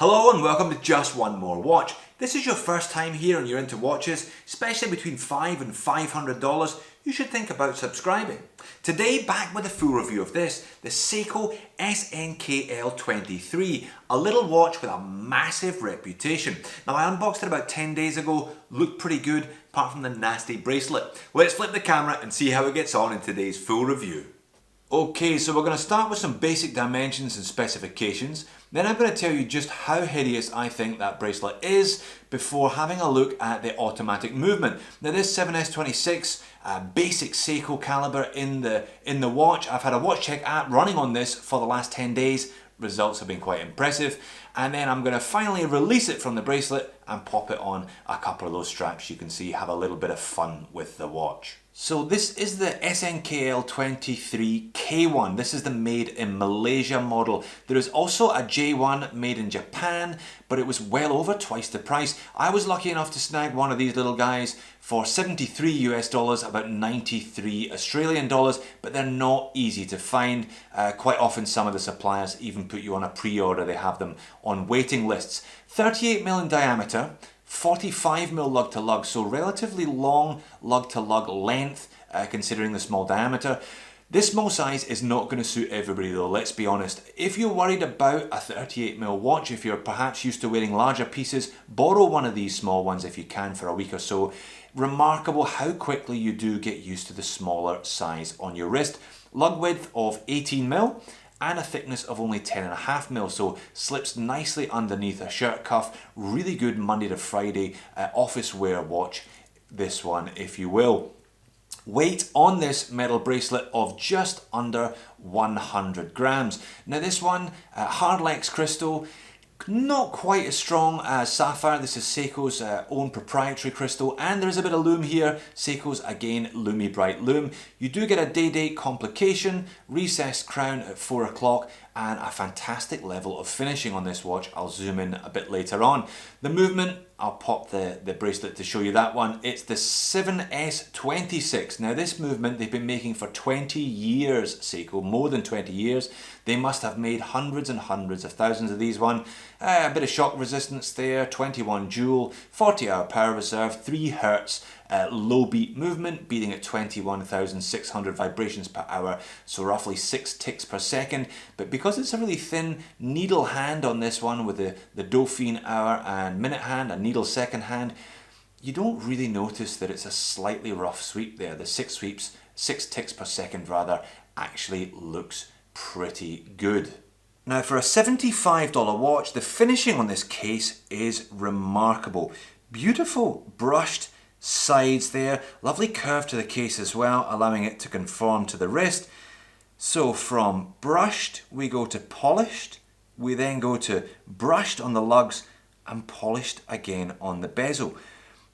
Hello and welcome to Just One More Watch. This is your first time here and you're into watches, especially between $5 and $500, you should think about subscribing. Today, back with a full review of this, the Seiko SNKL23, a little watch with a massive reputation. Now I unboxed it about 10 days ago, looked pretty good, apart from the nasty bracelet. Let's flip the camera and see how it gets on in today's full review. Okay, so we're going to start with some basic dimensions and specifications. Then I'm going to tell you just how hideous I think that bracelet is before having a look at the automatic movement. Now this 7S26 basic Seiko caliber in the watch. I've had a watch check app running on this for the last 10 days. Results have been quite impressive. And then I'm going to finally release it from the bracelet and pop it on a couple of those straps. You can see, have a little bit of fun with the watch. So this is the SNKL23 K1. This is the made in Malaysia model. There is also a J1 made in Japan, but it was well over twice the price. I was lucky enough to snag one of these little guys for 73 US dollars, about 93 Australian dollars, but they're not easy to find. Quite often some of the suppliers even put you on a pre-order. They have them on waiting lists. 38mm in diameter, 45mm lug to lug, so relatively long lug to lug length considering the small diameter. This small size is not going to suit everybody though, let's be honest. If you're worried about a 38mm watch, if you're perhaps used to wearing larger pieces, borrow one of these small ones if you can for a week or so. Remarkable how quickly you do get used to the smaller size on your wrist. Lug width of 18mm. And a thickness of only 10.5mm, so slips nicely underneath a shirt cuff. Really good Monday to Friday office wear watch, this one if you will. Weight on this metal bracelet of just under 100 grams. Now this one, Hardlex crystal, not quite as strong as sapphire. This is Seiko's own proprietary crystal, and there's a bit of lume here. Seiko's again Lumi Bright lume. You do get a day-date complication, recessed crown at 4 o'clock, and a fantastic level of finishing on this watch. I'll zoom in a bit later on. The movement, I'll pop the bracelet to show you that one. It's the 7S26. Now this movement they've been making for 20 years, Seiko, more than 20 years. They must have made hundreds and hundreds of thousands of these one. A bit of shock resistance there, 21 joule, 40-hour power reserve, 3 hertz. Low beat movement, beating at 21,600 vibrations per hour, so roughly 6 ticks per second. But because it's a really thin needle hand on this one with the Dauphine hour and minute hand, a needle second hand, you don't really notice that it's a slightly rough sweep there. The 6 ticks per second rather, actually looks pretty good. Now for a $75 watch, the finishing on this case is remarkable. Beautiful brushed sides there, lovely curve to the case as well, allowing it to conform to the wrist. So from brushed we go to polished, we then go to brushed on the lugs and polished again on the bezel.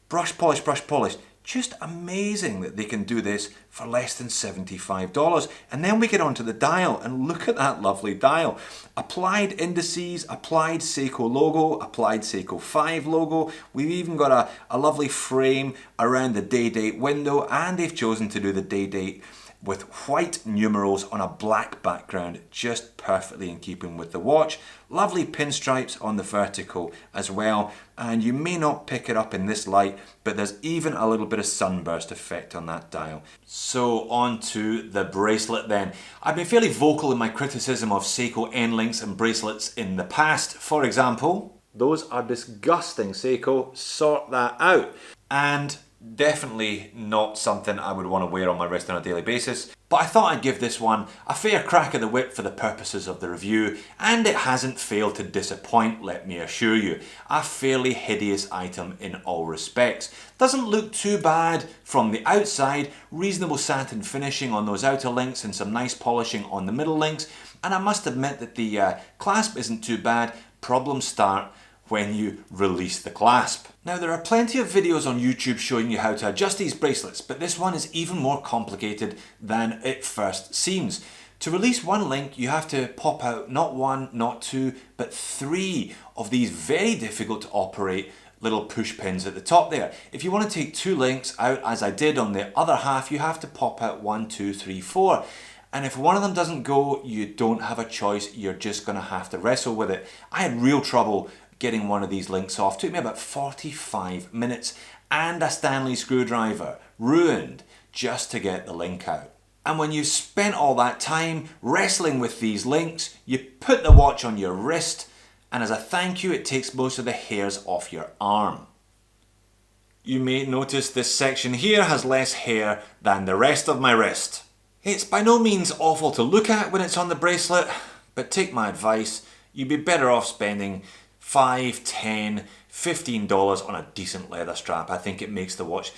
Brush, polish, brush, polish. Just amazing that they can do this for less than $75. And then we get onto the dial and look at that lovely dial. Applied indices, applied Seiko logo, applied Seiko 5 logo. We've even got a lovely frame around the day-date window, and they've chosen to do the day-date with white numerals on a black background, just perfectly in keeping with the watch. Lovely pinstripes on the vertical as well, and you may not pick it up in this light, but there's even a little bit of sunburst effect on that dial. So on to the bracelet then. I've been fairly vocal in my criticism of Seiko N-links and bracelets in the past. For example, those are disgusting, Seiko, sort that out. And definitely not something I would want to wear on my wrist on a daily basis. But I thought I'd give this one a fair crack at the whip for the purposes of the review, and it hasn't failed to disappoint, let me assure you. A fairly hideous item in all respects. Doesn't look too bad from the outside, reasonable satin finishing on those outer links and some nice polishing on the middle links, and I must admit that the clasp isn't too bad. Problems start when you release the clasp. Now there are plenty of videos on YouTube showing you how to adjust these bracelets, but this one is even more complicated than it first seems. To release one link, you have to pop out not 1, not 2, but 3 of these very difficult to operate little push pins at the top there. If you want to take 2 links out, as I did on the other half, you have to pop out 1, 2, 3, 4. And if one of them doesn't go, you don't have a choice, you're just going to have to wrestle with it. I had real trouble getting one of these links off. It took me about 45 minutes and a Stanley screwdriver, ruined, just to get the link out. And when you've spent all that time wrestling with these links, you put the watch on your wrist, and as a thank you, it takes most of the hairs off your arm. You may notice this section here has less hair than the rest of my wrist. It's by no means awful to look at when it's on the bracelet, but take my advice, you'd be better off spending $5, $10, $15 on a decent leather strap. I think it makes the watch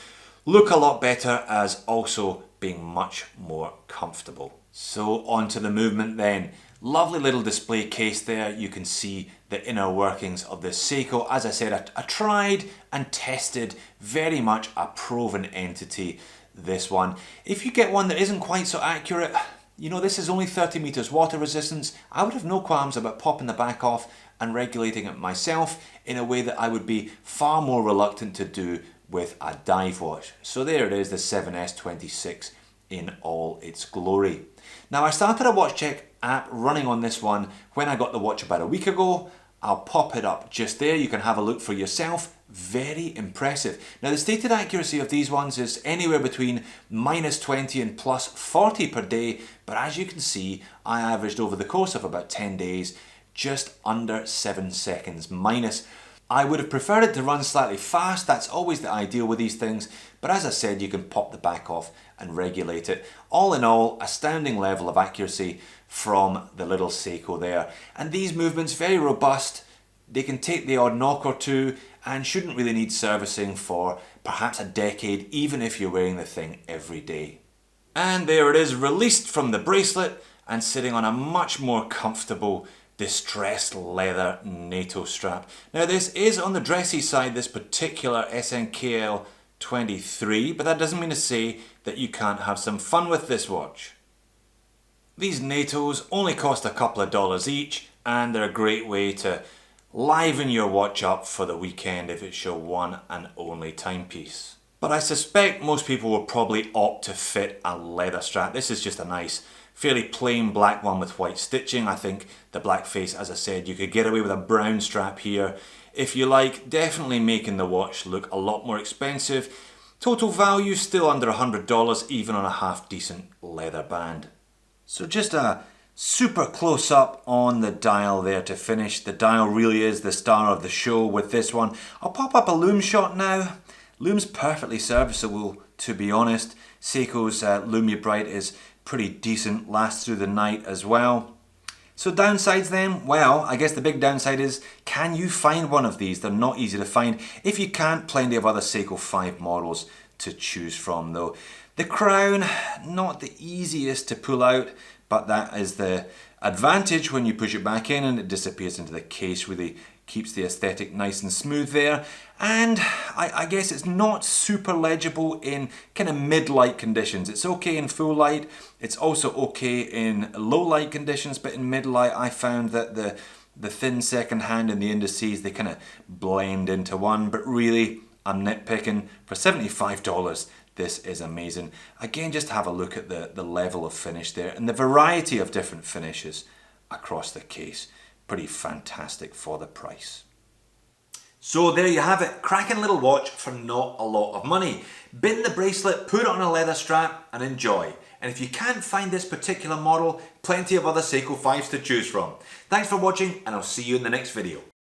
look a lot better as also being much more comfortable. So on to the movement then. Lovely little display case there. You can see the inner workings of this Seiko. As I said, a tried and tested, very much a proven entity, this one. If you get one that isn't quite so accurate, you know, this is only 30 meters water resistance. I would have no qualms about popping the back off and regulating it myself in a way that I would be far more reluctant to do with a dive watch. So there it is, the 7S26 in all its glory. Now I started a WatchCheck app running on this one when I got the watch about a week ago. I'll pop it up just there, you can have a look for yourself. Very impressive. Now the stated accuracy of these ones is anywhere between -20 and +40 per day, but as you can see, I averaged over the course of about 10 days just under 7 seconds minus. I would have preferred it to run slightly fast, that's always the ideal with these things, but as I said, you can pop the back off and regulate it. All in all, astounding level of accuracy from the little Seiko there. And these movements, very robust, they can take the odd knock or two and shouldn't really need servicing for perhaps a decade, even if you're wearing the thing every day. And there it is, released from the bracelet and sitting on a much more comfortable distressed leather NATO strap. Now this is on the dressy side, this particular SNKL 23, but that doesn't mean to say that you can't have some fun with this watch. These NATOs only cost a couple of dollars each, and they're a great way to liven your watch up for the weekend if it's your one and only timepiece. But I suspect most people will probably opt to fit a leather strap. This is just a nice, fairly plain black one with white stitching. I think the black face, as I said, you could get away with a brown strap here if you like, definitely making the watch look a lot more expensive. Total value still under $100, even on a half decent leather band. So just a super close up on the dial there to finish. The dial really is the star of the show with this one. I'll pop up a lume shot now. Lume's perfectly serviceable, to be honest. Seiko's LumiBrite is pretty decent, lasts through the night as well. So downsides then? Well, I guess the big downside is, can you find one of these? They're not easy to find. If you can't, plenty of other Seiko 5 models to choose from though. The crown, not the easiest to pull out, but that is the advantage when you push it back in and it disappears into the case. Really keeps the aesthetic nice and smooth there. And I guess it's not super legible in kind of mid-light conditions. It's okay in full light, it's also okay in low light conditions, but in mid-light I found that the thin second hand and the indices, they kind of blend into one, but really I'm nitpicking. For $75, this is amazing. Again, just have a look at the level of finish there and the variety of different finishes across the case. Pretty fantastic for the price. So there you have it, cracking little watch for not a lot of money. Bin the bracelet, put it on a leather strap and enjoy. And if you can't find this particular model, plenty of other Seiko 5s to choose from. Thanks for watching and I'll see you in the next video.